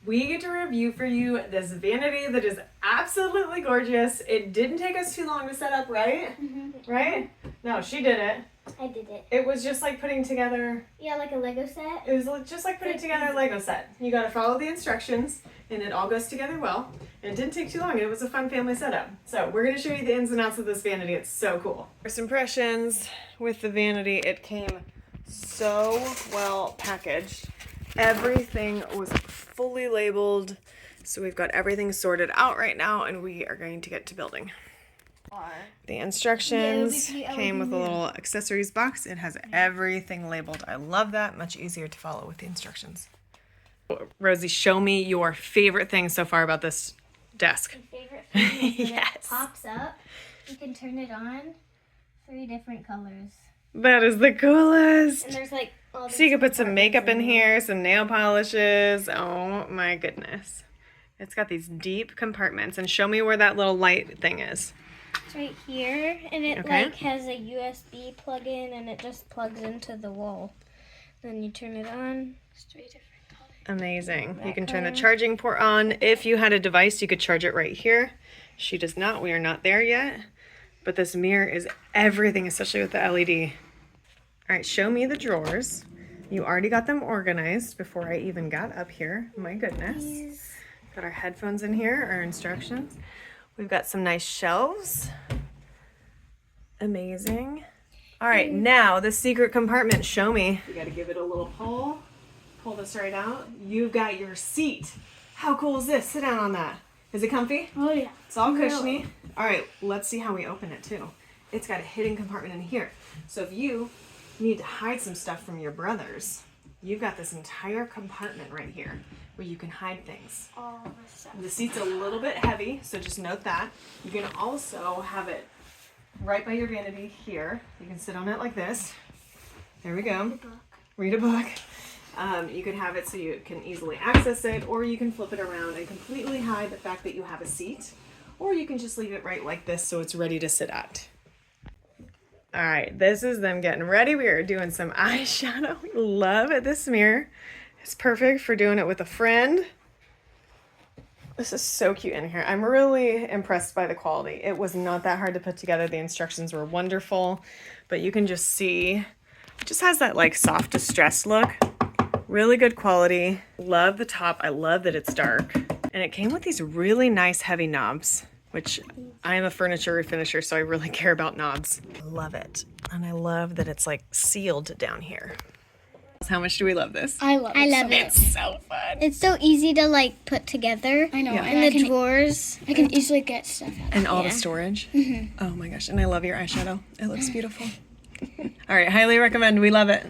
we get to review for you this vanity that is absolutely gorgeous. It didn't take us too long to set up, right? Mm-hmm. Right? No, she did it. I did it. It was just like putting together... Yeah, like a Lego set. It was just like putting together a Lego set. You gotta follow the instructions, and it all goes together well. And it didn't take too long, and it was a fun family setup. So we're gonna show you the ins and outs of this vanity. It's so cool. First impressions with the vanity. It came so well packaged. Everything was fully labeled. So we've got everything sorted out right now, and we are going to get to building. The instructions came with a little accessories box. It has everything labeled. I love that. Much easier to follow with the instructions. Rosie, show me your favorite thing so far about this desk. My favorite thing is that Yes. it pops up. You can turn it on. 3 different colors. That is the coolest. And there's like all So you can put some compartments makeup in there. here, some nail polishes. Oh my goodness. It's got these deep compartments. And show me where that little light thing is. It's right here, and it Okay. like has a USB plug-in, and it just plugs into the wall. Then you turn it on. It's 3 different colors. Amazing. You That can turn the color. charging port on. If you had a device, you could charge it right here. She does not. We are not there yet. But this mirror is everything, especially with the LED. All right, show me the drawers. You already got them organized before I even got up here. My goodness. Got our headphones in here, our instructions. We've got some nice shelves. Amazing. All right, now the secret compartment. Show me. You got to give it a little pull. Pull this right out. You've got your seat. How cool is this? Sit down on that. Is it comfy? Oh yeah. It's all cushiony. All right, let's see how we open it too. It's got a hidden compartment in here. So if you need to hide some stuff from your brothers, you've got this entire compartment right here where you can hide things. All the stuff. The seat's a little bit heavy, so just note that. You can also have it right by your vanity here. You can sit on it like this. There we go. Read a book. You can have it so you can easily access it, or you can flip it around and completely hide the fact that you have a seat, or you can just leave it right like this so it's ready to sit at. All right, this is them getting ready. We are doing some eyeshadow. We love it. This mirror is perfect for doing it with a friend. This is so cute in here. I'm really impressed by the quality. It was not that hard to put together. The instructions were wonderful, but you can just see it just has that like soft distressed look. Really good quality. Love the top. I love that it's dark. And it came with these really nice heavy knobs, which I am a furniture refinisher, so I really care about knobs. Love it. And I love that it's like sealed down here. How much do we love this? I love it. It's so fun. It's so easy to like put together. I know. Yeah. And And the drawers. I can easily get stuff out. And all the storage. Oh my gosh. And I love your eyeshadow. It looks beautiful. All right. Highly recommend. We love it.